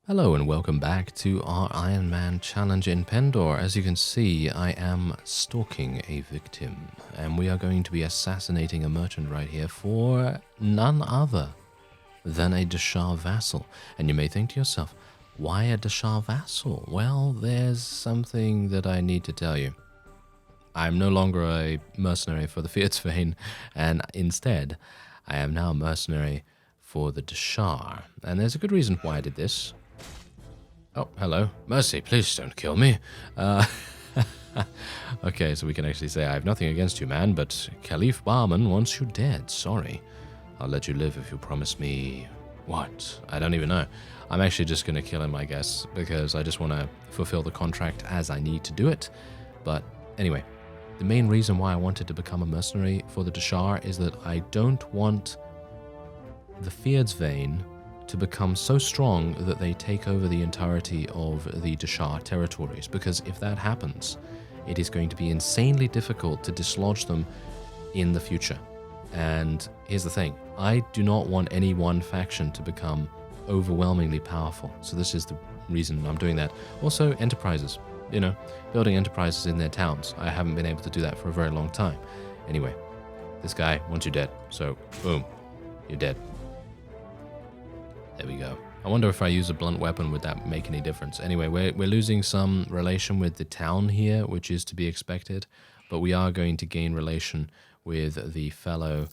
Hello and welcome back to our Ironman challenge in Pendor. As you can see, I am stalking a victim, and we are going to be assassinating a merchant right here for none other than a Deshar vassal. And you may think to yourself, why a Deshar vassal? Well, there's something that I need to tell you. I'm no longer a mercenary for the Fyhrr, and instead, I am now a mercenary for the Deshar. And there's a good reason why I did this. Oh, hello. Mercy, please don't kill me. Okay, so we can actually say, I have nothing against you, man, but Caliph Barman wants you dead. Sorry. I'll let you live if you promise me... what? I don't even know. I'm actually just going to kill him, I guess, because I just want to fulfill the contract as I need to do it. But anyway, the main reason why I wanted to become a mercenary for the Deshar is that I don't want the Fyhrr's vein to become so strong that they take over the entirety of the Deshar territories, because if that happens, it is going to be insanely difficult to dislodge them in the future. And here's the thing, I do not want any one faction to become overwhelmingly powerful, so this is the reason I'm doing that. Also, enterprises, you know, building enterprises in their towns. I haven't been able to do that for a very long time. Anyway, this guy wants you dead, so boom, you're dead. There we go. I wonder if I use a blunt weapon, would that make any difference? Anyway, we're losing some relation with the town here, which is to be expected, but we are going to gain relation with the fellow...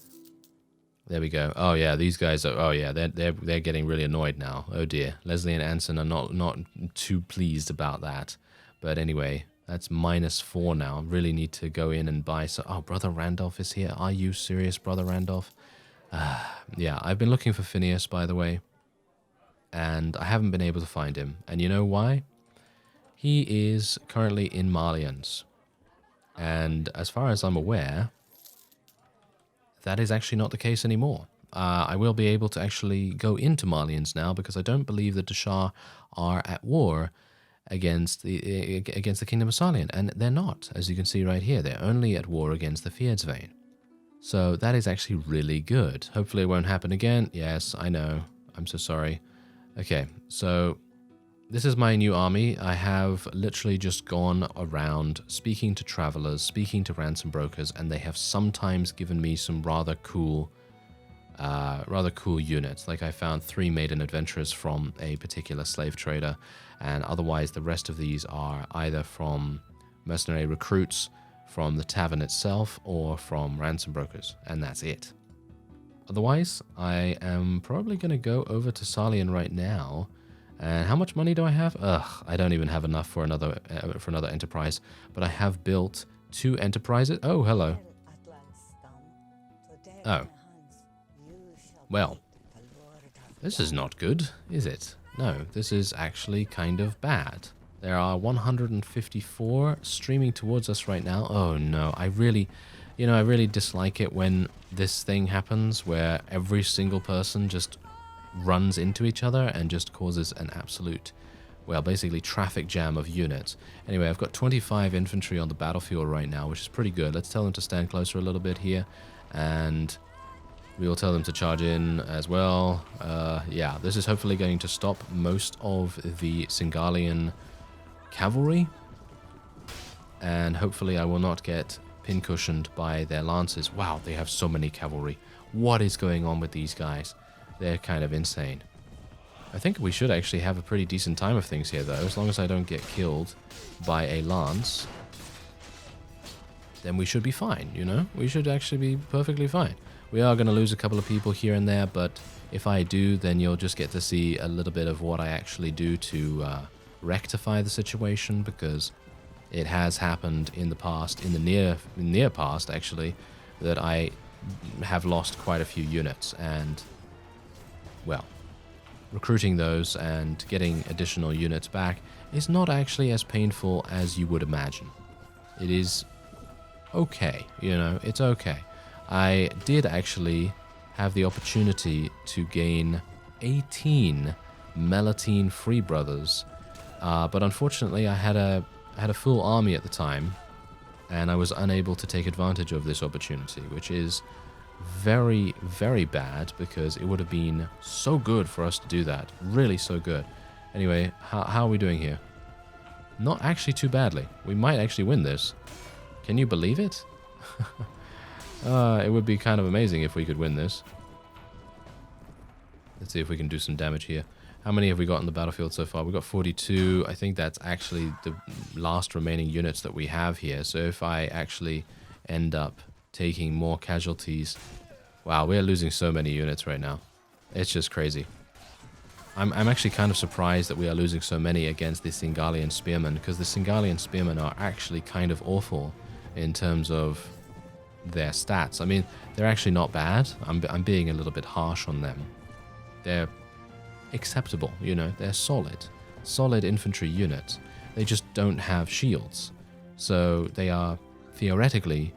There we go. Oh yeah, these guys are... oh yeah, they're getting really annoyed now. Oh dear. Leslie and Anson are not too pleased about that. But anyway, that's -4 now. Really need to go in and buy some... oh, Brother Randolph is here. Are you serious, Brother Randolph? Yeah, I've been looking for Phineas, by the way, and I haven't been able to find him. And you know why? He is currently in Marlians. And as far as I'm aware, that is actually not the case anymore. I will be able to actually go into Marlians now, because I don't believe the Deshar are at war against the Kingdom of Sarlian. And they're not, as you can see right here. They're only at war against the Fyhrr's vein. So that is actually really good. Hopefully it won't happen again. Yes, I know. I'm so sorry. Okay, so this is my new army. I have literally just gone around speaking to travelers, speaking to ransom brokers, and they have sometimes given me some rather cool units. Like I found 3 maiden adventurers from a particular slave trader, and otherwise the rest of these are either from mercenary recruits, from the tavern itself, or from ransom brokers, and that's it. Otherwise, I am probably going to go over to Sarlian right now. And how much money do I have? I don't even have enough for another enterprise. But I have built 2 enterprises. Oh, hello. Oh. Well, this is not good, is it? No, this is actually kind of bad. There are 154 streaming towards us right now. Oh no, I really dislike it when this thing happens where every single person just runs into each other and just causes an absolute, well, basically traffic jam of units. Anyway, I've got 25 infantry on the battlefield right now, which is pretty good. Let's tell them to stand closer a little bit here, and we will tell them to charge in as well. Yeah, this is hopefully going to stop most of the Singalian cavalry, and hopefully I will not get pincushioned by their lances. Wow, they have so many cavalry. What is going on with these guys? They're kind of insane. I think we should actually have a pretty decent time of things here, though. As long as I don't get killed by a lance, then we should be fine, you know? We should actually be perfectly fine. We are going to lose a couple of people here and there, but if I do, then you'll just get to see a little bit of what I actually do to rectify the situation, because it has happened in the past, in the near past actually, that I have lost quite a few units, and well, recruiting those and getting additional units back is not actually as painful as you would imagine. It is okay, you know, it's okay. I did actually have the opportunity to gain 18 Melitene Free Brothers, but unfortunately I had a full army at the time, and I was unable to take advantage of this opportunity, which is very, very bad, because it would have been so good for us to do that. Really so good. Anyway, how are we doing here? Not actually too badly. We might actually win this. Can you believe it? It would be kind of amazing if we could win this. Let's see if we can do some damage here. How many have we got on the battlefield so far? We've got 42. I think that's actually the last remaining units that we have here. So if I actually end up taking more casualties... Wow, we're losing so many units right now. It's just crazy. I'm actually kind of surprised that we are losing so many against the Singalian Spearmen, because the Singalian Spearmen are actually kind of awful in terms of their stats. I mean, they're actually not bad. I'm being a little bit harsh on them. They're acceptable, you know. They're solid infantry units. They just don't have shields. So they are theoretically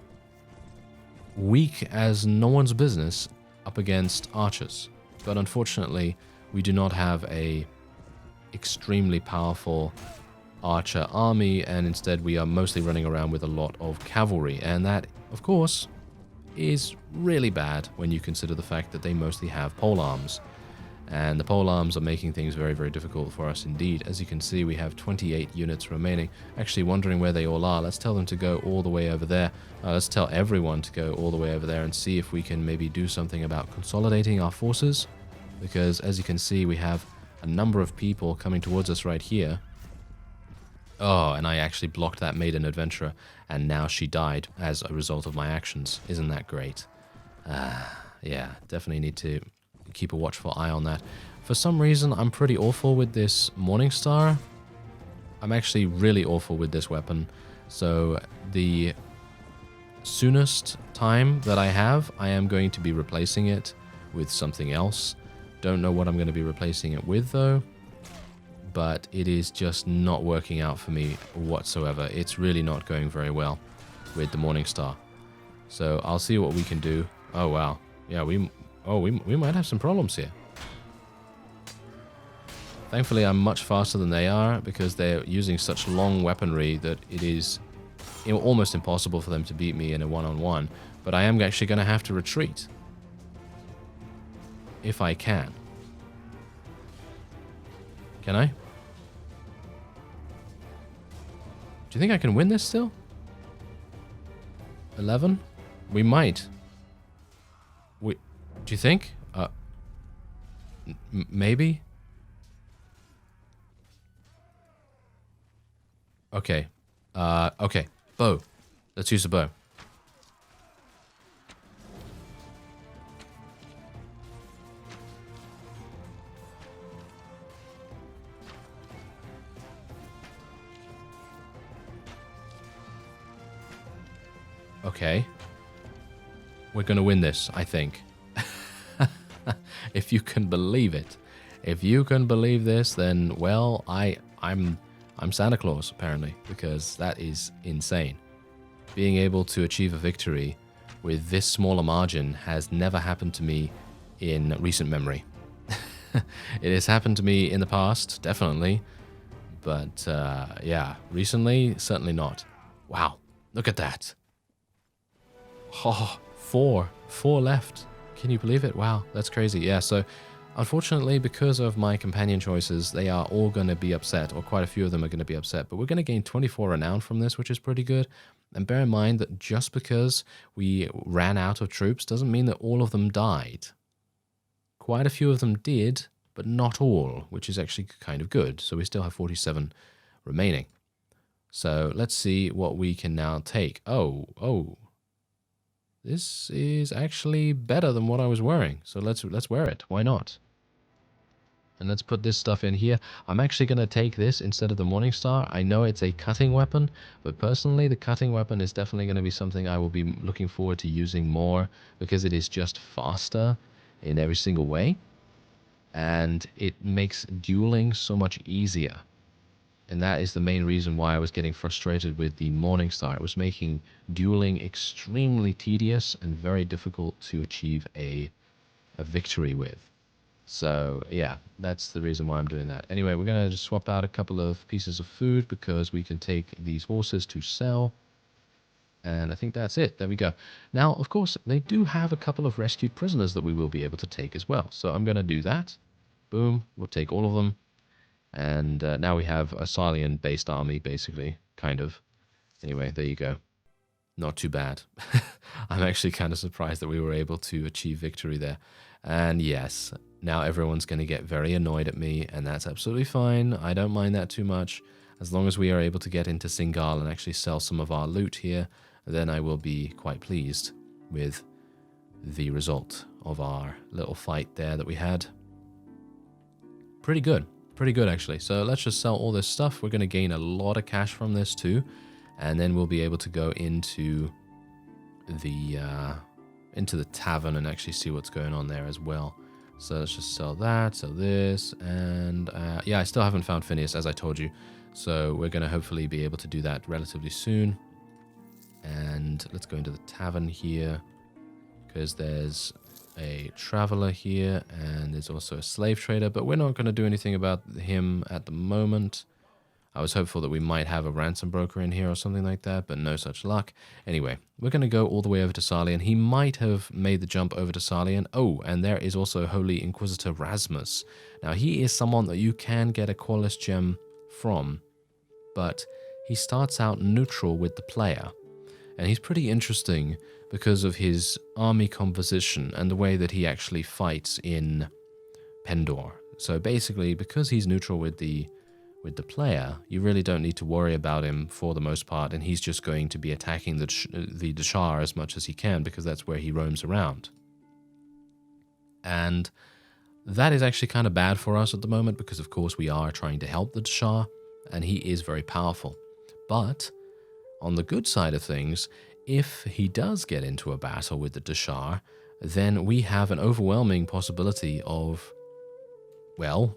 weak as no one's business up against archers. But unfortunately, we do not have a extremely powerful archer army, and instead we are mostly running around with a lot of cavalry. And that, of course, is really bad when you consider the fact that they mostly have polearms. And the polearms are making things very, very difficult for us indeed. As you can see, we have 28 units remaining. Actually wondering where they all are. Let's tell them to go all the way over there. Let's tell everyone to go all the way over there and see if we can maybe do something about consolidating our forces. Because as you can see, we have a number of people coming towards us right here. Oh, and I actually blocked that maiden adventurer, and now she died as a result of my actions. Isn't that great? Yeah, definitely need to keep a watchful eye on that. For some reason, I'm pretty awful with this Morningstar. I'm actually really awful with this weapon. So the soonest time that I have, I am going to be replacing it with something else. Don't know what I'm going to be replacing it with though, but it is just not working out for me whatsoever. It's really not going very well with the Morningstar. So I'll see what we can do. Oh wow, yeah, we might have some problems here. Thankfully, I'm much faster than they are because they're using such long weaponry that it is almost impossible for them to beat me in a one-on-one. But I am actually going to have to retreat. If I can. Can I? Do you think I can win this still? 11? We might. Do you think? Maybe? Okay. Okay. Bow. Let's use a bow. Okay. We're gonna win this, I think. If you can believe it. If you can believe this, then, well, I'm Santa Claus, apparently, because that is insane. Being able to achieve a victory with this small a margin has never happened to me in recent memory. It has happened to me in the past, definitely, but yeah, recently, certainly not. Wow, look at that. Oh, four left. Can you believe it? Wow, that's crazy. Yeah, so unfortunately, because of my companion choices, they are all going to be upset, or quite a few of them are going to be upset, but we're going to gain 24 renown from this, which is pretty good. And bear in mind that just because we ran out of troops doesn't mean that all of them died. Quite a few of them did, but not all, which is actually kind of good. So we still have 47 remaining. So let's see what we can now take. Oh. This is actually better than what I was wearing. So let's wear it. Why not? And let's put this stuff in here. I'm actually going to take this instead of the Morningstar. I know it's a cutting weapon, but personally the cutting weapon is definitely going to be something I will be looking forward to using more, because it is just faster in every single way. And it makes dueling so much easier. And that is the main reason why I was getting frustrated with the Morningstar. It was making dueling extremely tedious and very difficult to achieve a victory with. So yeah, that's the reason why I'm doing that. Anyway, we're going to just swap out a couple of pieces of food because we can take these horses to sell. And I think that's it. There we go. Now, of course, they do have a couple of rescued prisoners that we will be able to take as well. So I'm going to do that. Boom. We'll take all of them. And now we have a Salian-based army, basically, kind of. Anyway, there you go. Not too bad. I'm actually kind of surprised that we were able to achieve victory there. And yes, now everyone's going to get very annoyed at me, and that's absolutely fine. I don't mind that too much. As long as we are able to get into Singal and actually sell some of our loot here, then I will be quite pleased with the result of our little fight there that we had. Pretty good. Pretty good, actually. So let's just sell all this stuff. We're going to gain a lot of cash from this too. And then we'll be able to go into the tavern and actually see what's going on there as well. So let's just sell that, sell this, and yeah, I still haven't found Phineas, as I told you. So we're going to hopefully be able to do that relatively soon. And let's go into the tavern here, because there's a traveler here, and there's also a slave trader, but we're not going to do anything about him at the moment. I was hopeful that we might have a ransom broker in here or something like that, but no such luck. Anyway, we're going to go all the way over to Salian. He might have made the jump over to Salian. Oh, and there is also Holy Inquisitor Rasmus. Now, he is someone that you can get a Qualis gem from, but he starts out neutral with the player. And he's pretty interesting because of his army composition and the way that he actually fights in Pendor. So basically, because he's neutral with the player, you really don't need to worry about him for the most part, and he's just going to be attacking the Dashar as much as he can because that's where he roams around. And that is actually kind of bad for us at the moment because, of course, we are trying to help the Dashar, and he is very powerful. But on the good side of things, if he does get into a battle with the Dashar, then we have an overwhelming possibility of, well,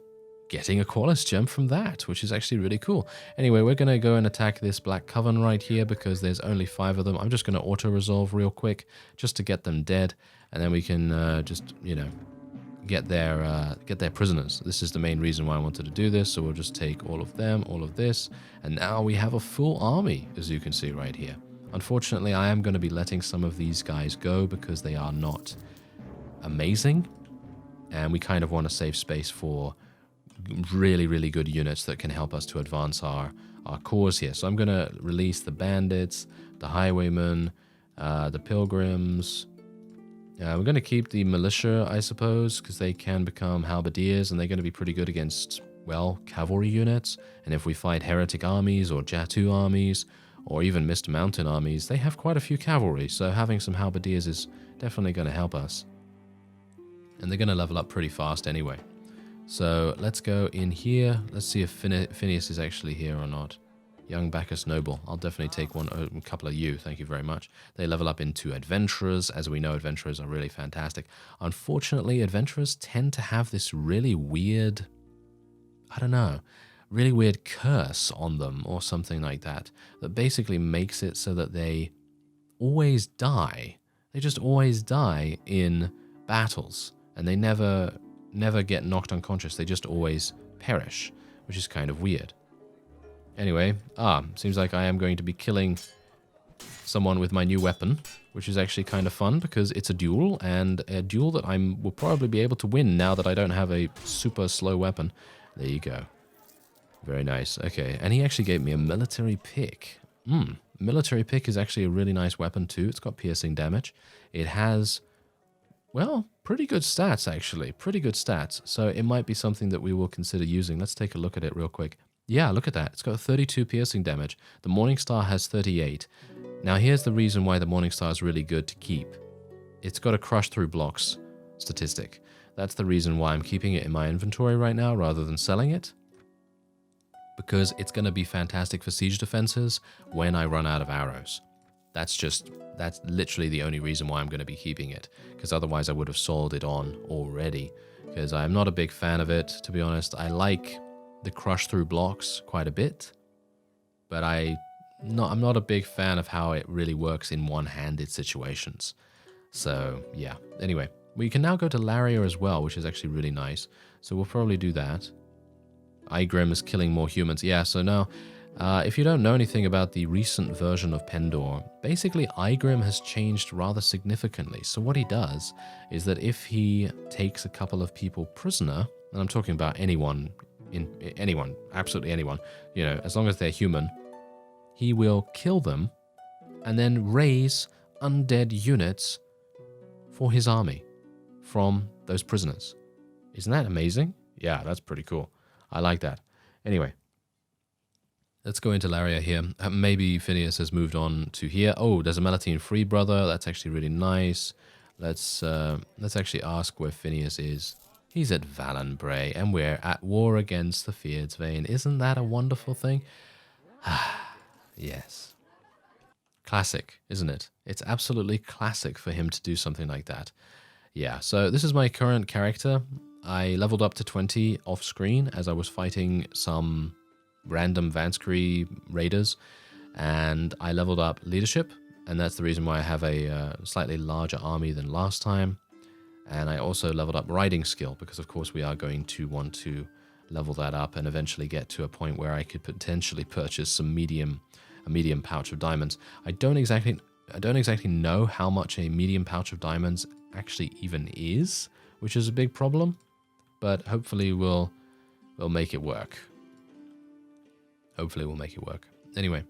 getting a Qualis gem from that, which is actually really cool. Anyway, we're going to go and attack this Black Coven right here because there's only 5 of them. I'm just going to auto-resolve real quick just to get them dead, and then we can just, you know, get their prisoners. This is the main reason why I wanted to do this, so we'll just take all of them, all of this, and now we have a full army, as you can see right here. Unfortunately, I am going to be letting some of these guys go because they are not amazing, and we kind of want to save space for really, really good units that can help us to advance our cause here. So I'm going to release the bandits, the highwaymen, the pilgrims. We're going to keep the militia, I suppose, because they can become halberdiers, and they're going to be pretty good against, well, cavalry units. And if we fight heretic armies or Jatu armies or even Mist Mountain armies, they have quite a few cavalry, so having some halberdiers is definitely going to help us. And they're going to level up pretty fast anyway. So let's go in here. Let's see if Phineas is actually here or not. Young Bacchus Noble. I'll definitely take a couple of you. Thank you very much. They level up into Adventurers. As we know, Adventurers are really fantastic. Unfortunately, Adventurers tend to have this really weird, I don't know, really weird curse on them or something like that basically makes it so that they always die. They just always die in battles, and they never get knocked unconscious. They just always perish, which is kind of weird. Anyway, seems like I am going to be killing someone with my new weapon, which is actually kind of fun because it's a duel, and a duel that will probably be able to win now that I don't have a super slow weapon. There you go. Very nice. Okay, and he actually gave me a military pick. Military pick is actually a really nice weapon too. It's got piercing damage. It has, well, pretty good stats, actually. Pretty good stats. So it might be something that we will consider using. Let's take a look at it real quick. Yeah, look at that. It's got 32 piercing damage. The Morningstar has 38. Now, here's the reason why the Morningstar is really good to keep. It's got a crush through blocks statistic. That's the reason why I'm keeping it in my inventory right now rather than selling it. Because it's going to be fantastic for siege defenses when I run out of arrows. That's literally the only reason why I'm going to be keeping it, because otherwise I would have sold it on already, because I'm not a big fan of it, to be honest. I like the crush through blocks quite a bit, but I'm not a big fan of how it really works in one-handed situations. So yeah, anyway, we can now go to Laria as well, which is actually really nice, so we'll probably do that. Igrim is killing more humans. Yeah, so now, if you don't know anything about the recent version of Pendor, basically Igrim has changed rather significantly. So what he does is that if he takes a couple of people prisoner, and I'm talking about anyone anyone, absolutely anyone, you know, as long as they're human, he will kill them and then raise undead units for his army from those prisoners. Isn't that amazing? Yeah, that's pretty cool. I like that. Anyway, let's go into Laria here. Maybe Phineas has moved on to here. Oh, there's a Melitene free brother. That's actually really nice. Let's actually ask where Phineas is. He's at Valenbray, and we're at war against the Fyrdsvain. Isn't that a wonderful thing? Yes. Classic, isn't it? It's absolutely classic for him to do something like that. Yeah, so this is my current character. I leveled up to 20 off screen as I was fighting some random Vanskree raiders, and I leveled up leadership, and that's the reason why I have a slightly larger army than last time. And I also leveled up riding skill, because of course we are going to want to level that up and eventually get to a point where I could potentially purchase some a medium pouch of diamonds. I don't exactly know how much a medium pouch of diamonds actually even is, which is a big problem, but hopefully we'll make it work. Hopefully we'll make it work. Anyway,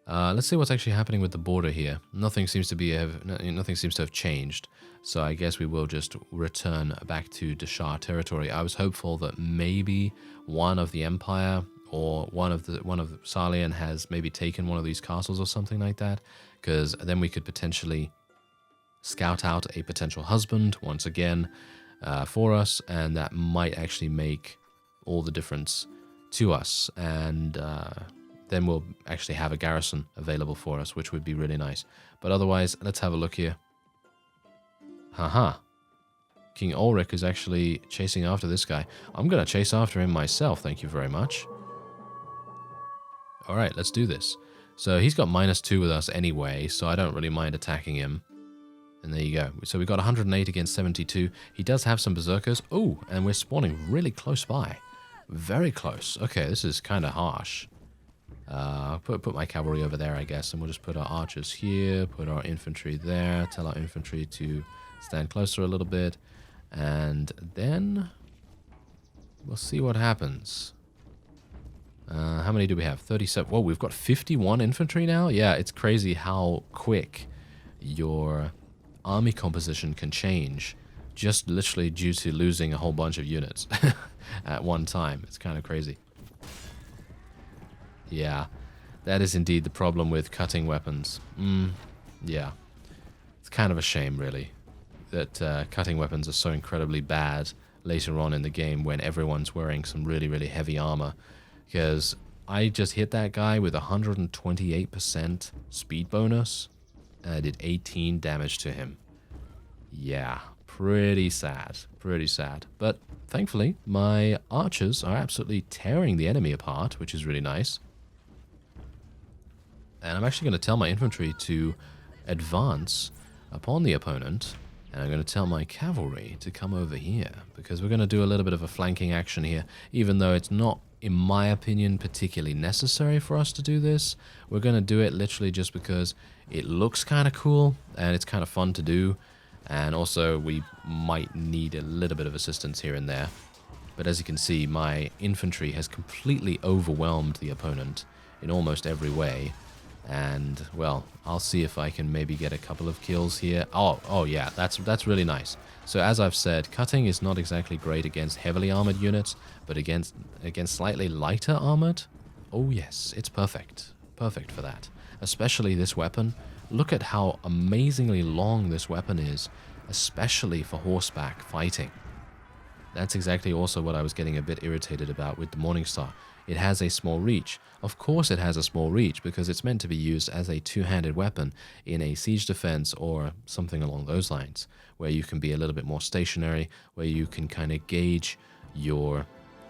let's see what's actually happening with the border here. Nothing seems to have changed, so I guess we will just return back to Deshar territory. I was hopeful that maybe one of the Empire or one of Salian has maybe taken one of these castles or something like that, because then we could potentially scout out a potential husband once again for us, and that might actually make all the difference to us, and then we'll actually have a garrison available for us, which would be really nice. But otherwise, let's have a look here. Haha. King Ulrich is actually chasing after this guy. I'm going to chase after him myself, thank you very much. Alright, let's do this. So he's got -2 with us anyway, so I don't really mind attacking him. And there you go. So we've got 108 against 72. He does have some berserkers. Oh, and we're spawning really close by. Very close. Okay, this is kind of harsh. Put my cavalry over there, I guess, and we'll just put our archers here, put our infantry there, tell our infantry to stand closer a little bit, and then we'll see what happens. How many do we have? 37. Whoa, we've got 51 infantry now? Yeah, it's crazy how quick your army composition can change, just literally due to losing a whole bunch of units at one time. It's kind of crazy. Yeah, that is indeed the problem with cutting weapons. Yeah, it's kind of a shame, really, that cutting weapons are so incredibly bad later on in the game when everyone's wearing some really, really heavy armor. Because I just hit that guy with 128% speed bonus, and I did 18 damage to him. Yeah, pretty sad, pretty sad. But thankfully, my archers are absolutely tearing the enemy apart, which is really nice. And I'm actually going to tell my infantry to advance upon the opponent, and I'm going to tell my cavalry to come over here, because we're going to do a little bit of a flanking action here, even though it's not, in my opinion, particularly necessary for us to do this. We're going to do it literally just because it looks kind of cool, and it's kind of fun to do, and also we might need a little bit of assistance here and there. But as you can see, my infantry has completely overwhelmed the opponent in almost every way. And, well, I'll see if I can maybe get a couple of kills here. Oh yeah, that's really nice. So as I've said, cutting is not exactly great against heavily armored units, but against slightly lighter armored, oh yes, it's perfect. Perfect for that. Especially this weapon. Look at how amazingly long this weapon is, especially for horseback fighting. That's exactly also what I was getting a bit irritated about with the Morningstar. It has a small reach. Of course it has a small reach because it's meant to be used as a two-handed weapon in a siege defense or something along those lines, where you can be a little bit more stationary, where you can kind of gauge your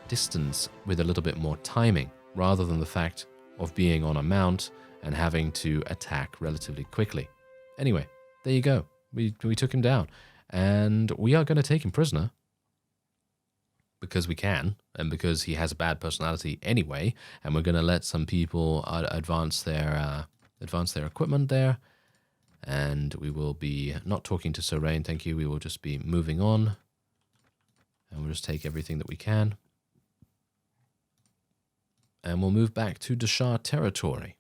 distance with a little bit more timing, rather than the fact of being on a mount and having to attack relatively quickly. Anyway, there you go. We took him down, and we are going to take him prisoner. Because we can, and because he has a bad personality anyway, and we're going to let some people advance their equipment there, and we will be not talking to Sorain, thank you. We will just be moving on, and we'll just take everything that we can. and we'll move back to Dashar territory.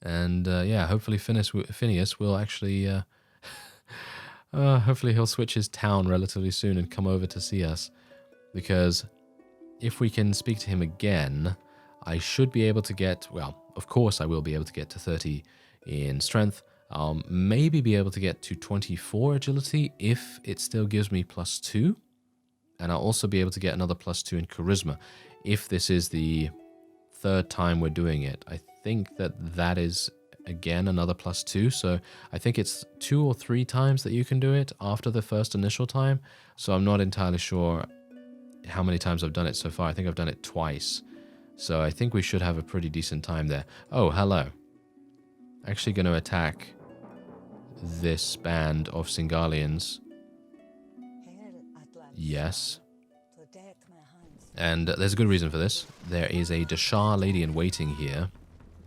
And yeah, hopefully Phineas will actually... hopefully he'll switch his town relatively soon and come over to see us. Because if we can speak to him again, I should be able to get... Well, of course I will be able to get to 30 in strength. I'll maybe be able to get to 24 agility if it still gives me +2. And I'll also be able to get another +2 in charisma if this is the 3rd time we're doing it. I think that is... again, another +2, so I think it's 2 or 3 times that you can do it after the first initial time, so I'm not entirely sure how many times I've done it so far. I think I've done it twice, so I think we should have a pretty decent time there. Oh, hello. Actually going to attack this band of Singalians. Yes. And there's a good reason for this. There is a Dashar lady-in-waiting here,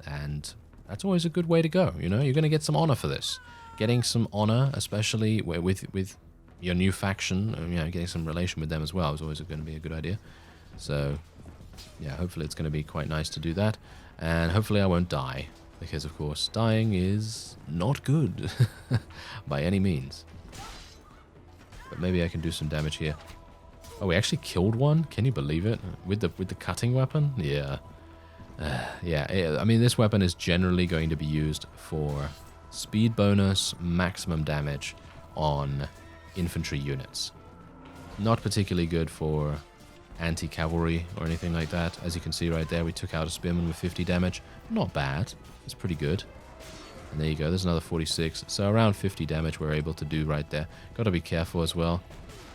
and... that's always a good way to go, you know? You're going to get some honor for this. Getting some honor, especially with your new faction, you know, getting some relation with them as well is always going to be a good idea. So, yeah, hopefully it's going to be quite nice to do that. And hopefully I won't die, because, of course, dying is not good by any means. But maybe I can do some damage here. Oh, we actually killed one? Can you believe it? With the cutting weapon? Yeah. Yeah, I mean, this weapon is generally going to be used for speed bonus, maximum damage on infantry units. Not particularly good for anti-cavalry or anything like that. As you can see right there, we took out a spearman with 50 damage. Not bad. It's pretty good. And there you go. There's another 46. So around 50 damage we're able to do right there. Got to be careful as well,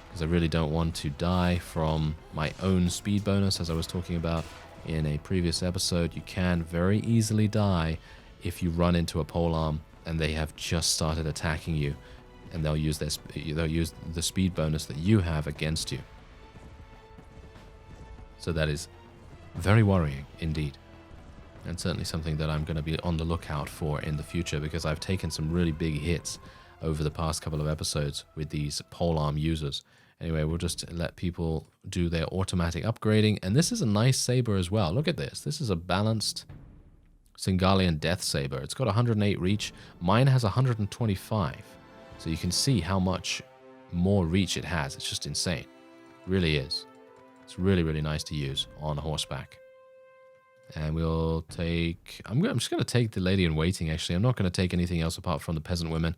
because I really don't want to die from my own speed bonus, as I was talking about in a previous episode. You can very easily die if you run into a polearm and they have just started attacking you, and they'll use the speed bonus that you have against you. So that is very worrying indeed, and certainly something that I'm going to be on the lookout for in the future, because I've taken some really big hits over the past couple of episodes with these polearm users. Anyway, we'll just let people do their automatic upgrading. And this is a nice saber as well. Look at this. This is a balanced Singalian Death Saber. It's got 108 reach. Mine has 125. So you can see how much more reach it has. It's just insane. It really is. It's really, really nice to use on horseback. And we'll take... I'm just going to take the lady-in-waiting, actually. I'm not going to take anything else apart from the peasant women.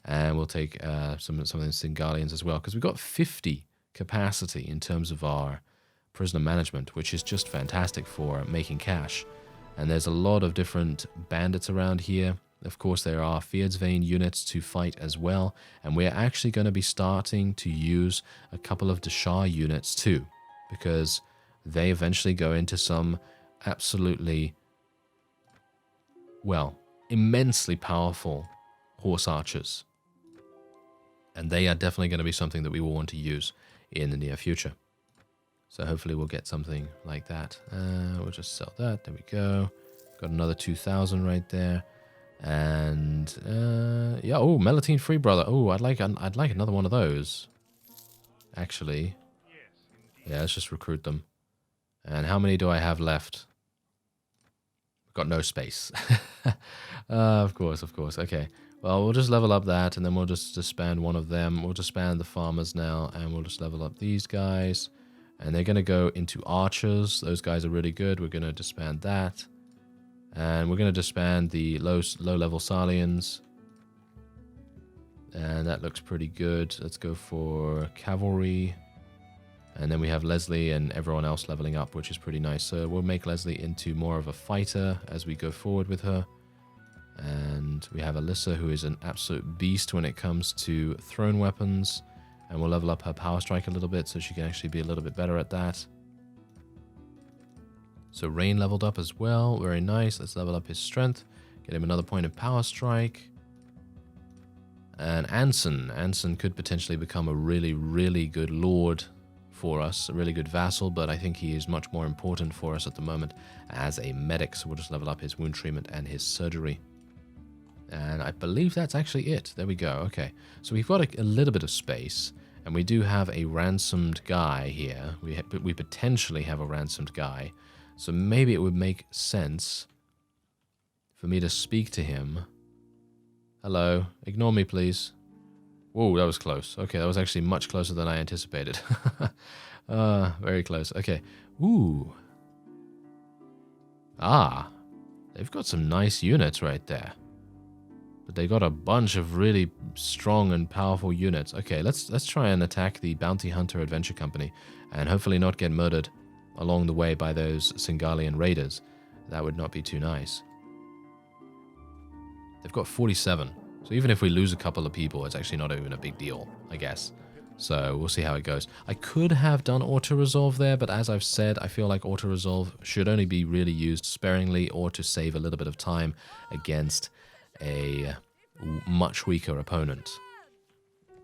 And we'll take some of the Singalians as well, because we've got 50 capacity in terms of our prisoner management, which is just fantastic for making cash. And there's a lot of different bandits around here. Of course, there are Fyhrr units to fight as well, and we're actually going to be starting to use a couple of Dashar units too, because they eventually go into some absolutely, well, immensely powerful horse archers. And they are definitely going to be something that we will want to use in the near future. So hopefully we'll get something like that. We'll just sell that. There we go. Got another 2,000 right there. And yeah, oh, Melatonin Free Brother. Oh, I'd like another one of those. Actually. Yeah, let's just recruit them. And how many do I have left? We've got no space. Of course. Okay. Well, we'll just level up that, and then we'll just disband one of them. We'll disband the farmers now, and we'll just level up these guys. And they're going to go into archers. Those guys are really good. We're going to disband that. And we're going to disband the low-level Salians. And that looks pretty good. Let's go for cavalry. And then we have Leslie and everyone else leveling up, which is pretty nice. So we'll make Leslie into more of a fighter as we go forward with her. And we have Alyssa, who is an absolute beast when it comes to thrown weapons. And we'll level up her power strike a little bit so she can actually be a little bit better at that. So Rain leveled up as well. Very nice. Let's level up his strength. Get him another point of power strike. And Anson could potentially become a really, really good lord for us. A really good vassal, but I think he is much more important for us at the moment as a medic. So we'll just level up his wound treatment and his surgery. And I believe that's actually it. There we go. Okay. So we've got a little bit of space. And we do have a ransomed guy here. We potentially have a ransomed guy. So maybe it would make sense for me to speak to him. Hello. Ignore me, please. Whoa, that was close. Okay, that was actually much closer than I anticipated. Very close. Okay. Ooh. Ah. They've got some nice units right there. But they got a bunch of really strong and powerful units. Okay, let's try and attack the Bounty Hunter Adventure Company and hopefully not get murdered along the way by those Singalian raiders. That would not be too nice. They've got 47. So even if we lose a couple of people, it's actually not even a big deal, I guess. So we'll see how it goes. I could have done auto-resolve there, but as I've said, I feel like auto-resolve should only be really used sparingly or to save a little bit of time against a much weaker opponent.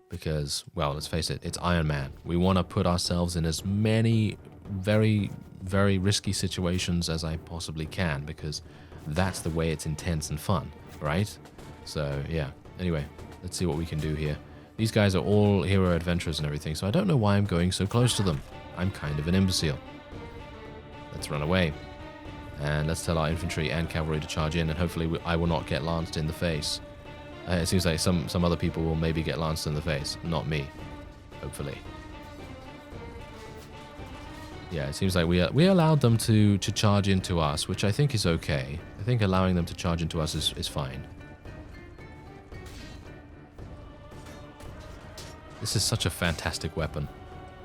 Because, well, let's face it, it's Ironman. We want to put ourselves in as many very, very risky situations as I possibly can, because that's the way it's intense and fun, right? So, yeah. Anyway, let's see what we can do here. These guys are all hero adventurers and everything, so I don't know why I'm going so close to them. I'm kind of an imbecile. Let's run away. And let's tell our infantry and cavalry to charge in, and hopefully I will not get lanced in the face. It seems like some other people will maybe get lanced in the face. Not me. Hopefully. Yeah, it seems like we allowed them to charge into us, which I think is okay. I think allowing them to charge into us is fine. This is such a fantastic weapon.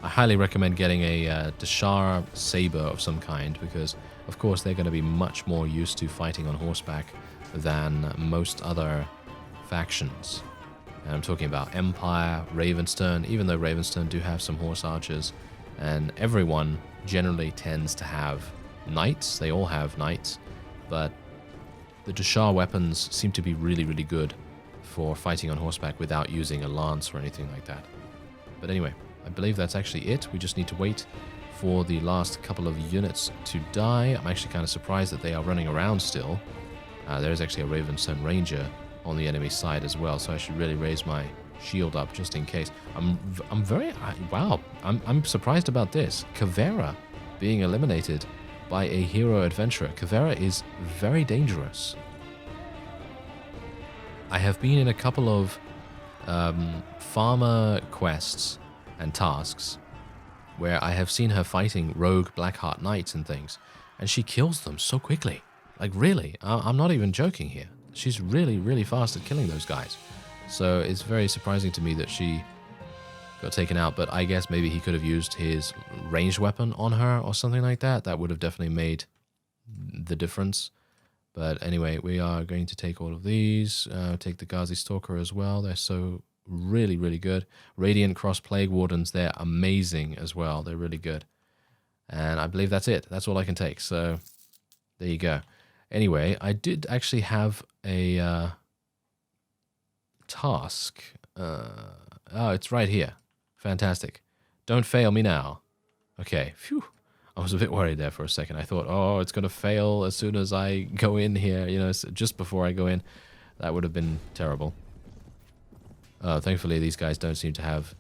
I highly recommend getting a Deshar saber of some kind, because of course they're going to be much more used to fighting on horseback than most other factions. And I'm talking about Empire, Ravenstern, even though Ravenstern do have some horse archers, and everyone generally tends to have knights. They all have knights, but the Deshar weapons seem to be really, really good for fighting on horseback without using a lance or anything like that. But anyway, I believe that's actually it. We just need to wait for the last couple of units to die. I'm actually kind of surprised that they are running around still. There is actually a Ravenstone Ranger on the enemy side as well, so I should really raise my shield up just in case. Wow, I'm surprised about this. Kavera being eliminated by a hero adventurer. Kavera is very dangerous. I have been in a couple of farmer quests and tasks where I have seen her fighting rogue Blackheart Knights and things, and she kills them so quickly. Like, really, I'm not even joking here. She's really, really fast at killing those guys. So it's very surprising to me that she got taken out, but I guess maybe he could have used his ranged weapon on her or something like that. That would have definitely made the difference. But anyway, we are going to take all of these, take the Ghazi Stalker as well. They're so really, really good. Radiant Cross Plague Wardens, they're amazing as well. They're really good. And I believe that's it. That's all I can take. So there you go. Anyway, I did actually have a task. Oh, it's right here. Fantastic. Don't fail me now. Okay. Phew. I was a bit worried there for a second. I thought, oh, it's going to fail as soon as I go in here. You know, just before I go in. That would have been terrible. Thankfully, these guys don't seem to have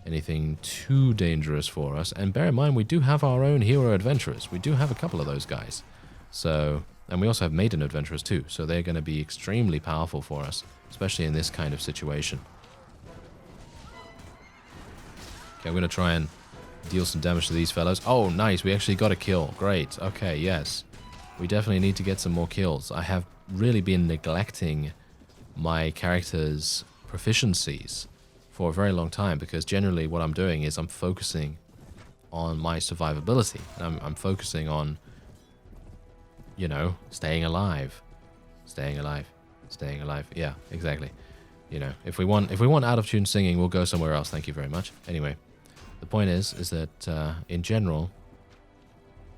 anything too dangerous for us. And bear in mind, we do have our own hero adventurers. We do have a couple of those guys. So, and we also have maiden adventurers too. So they're going to be extremely powerful for us, especially in this kind of situation. Okay, I'm going to try and deal some damage to these fellows. Oh, nice. We actually got a kill. Great. Okay, yes. We definitely need to get some more kills. I have really been neglecting my character's proficiencies for a very long time, because generally what I'm doing is I'm focusing on my survivability. I'm focusing on, you know, staying alive. Staying alive. Staying alive. Yeah, exactly. You know, if we want out of tune singing, we'll go somewhere else. Thank you very much. Anyway, the point is that in general,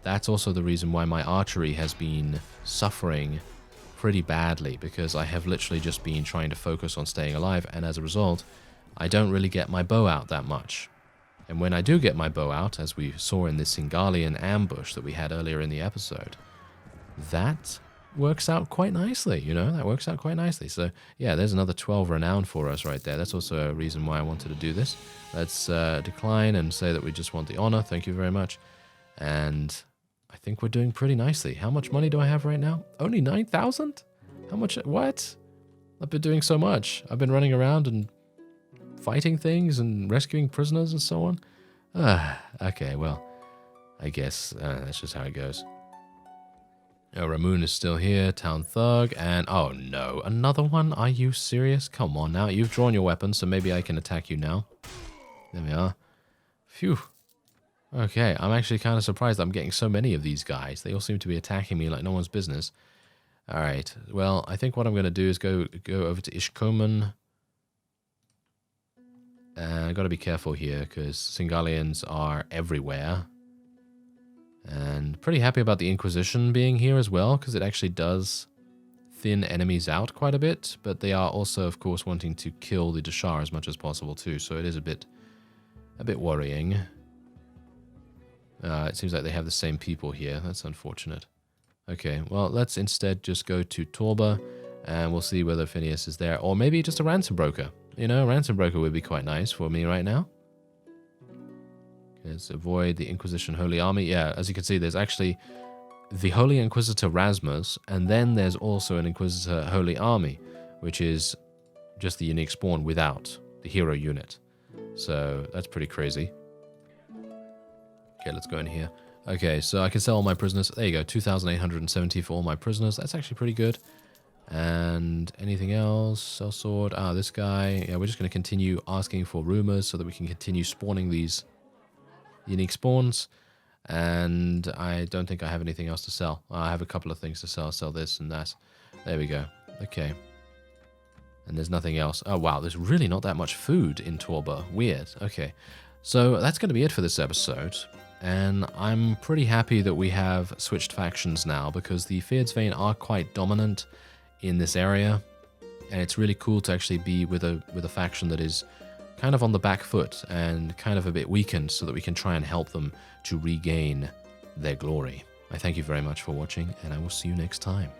that's also the reason why my archery has been suffering pretty badly, because I have literally just been trying to focus on staying alive, and as a result, I don't really get my bow out that much. And when I do get my bow out, as we saw in this Singalian ambush that we had earlier in the episode, that works out quite nicely, you know? That works out quite nicely. So, yeah, there's another 12 renown for us right there. That's also a reason why I wanted to do this. Let's decline and say that we just want the honor. Thank you very much. And I think we're doing pretty nicely. How much money do I have right now? Only 9,000? How much? What? I've been doing so much. I've been running around and fighting things and rescuing prisoners and so on. Okay, well, I guess that's just how it goes. Oh, Ramoon is still here, Town Thug, and oh no, another one? Are you serious? Come on now, you've drawn your weapon, so maybe I can attack you now. There we are. Phew. Okay, I'm actually kind of surprised that I'm getting so many of these guys. They all seem to be attacking me like no one's business. Alright, well, I think what I'm going to do is go over to Ishkomen. And I've got to be careful here, because Singalians are everywhere. And pretty happy about the Inquisition being here as well, because it actually does thin enemies out quite a bit, but they are also, of course, wanting to kill the Dashar as much as possible too, so it is a bit worrying. It seems like they have the same people here. That's unfortunate. Okay, well, let's instead just go to Torba, and we'll see whether Phineas is there, or maybe just a ransom broker. You know, a ransom broker would be quite nice for me right now. Let's avoid the Inquisition Holy Army. Yeah, as you can see, there's actually the Holy Inquisitor Rasmus, and then there's also an Inquisitor Holy Army, which is just the unique spawn without the hero unit. So that's pretty crazy. Okay, let's go in here. Okay, so I can sell all my prisoners. There you go, 2,870 for all my prisoners. That's actually pretty good. And anything else? Sell sword. Ah, this guy. Yeah, we're just going to continue asking for rumors so that we can continue spawning these unique spawns, and I don't think I have anything else to sell. I have a couple of things to sell. I'll sell this and that. There we go. Okay. And there's nothing else. Oh, wow. There's really not that much food in Torba. Weird. Okay. So that's going to be it for this episode. And I'm pretty happy that we have switched factions now, because the Fyhrr are quite dominant in this area. And it's really cool to actually be with a faction that is kind of on the back foot and kind of a bit weakened, so that we can try and help them to regain their glory. I thank you very much for watching, and I will see you next time.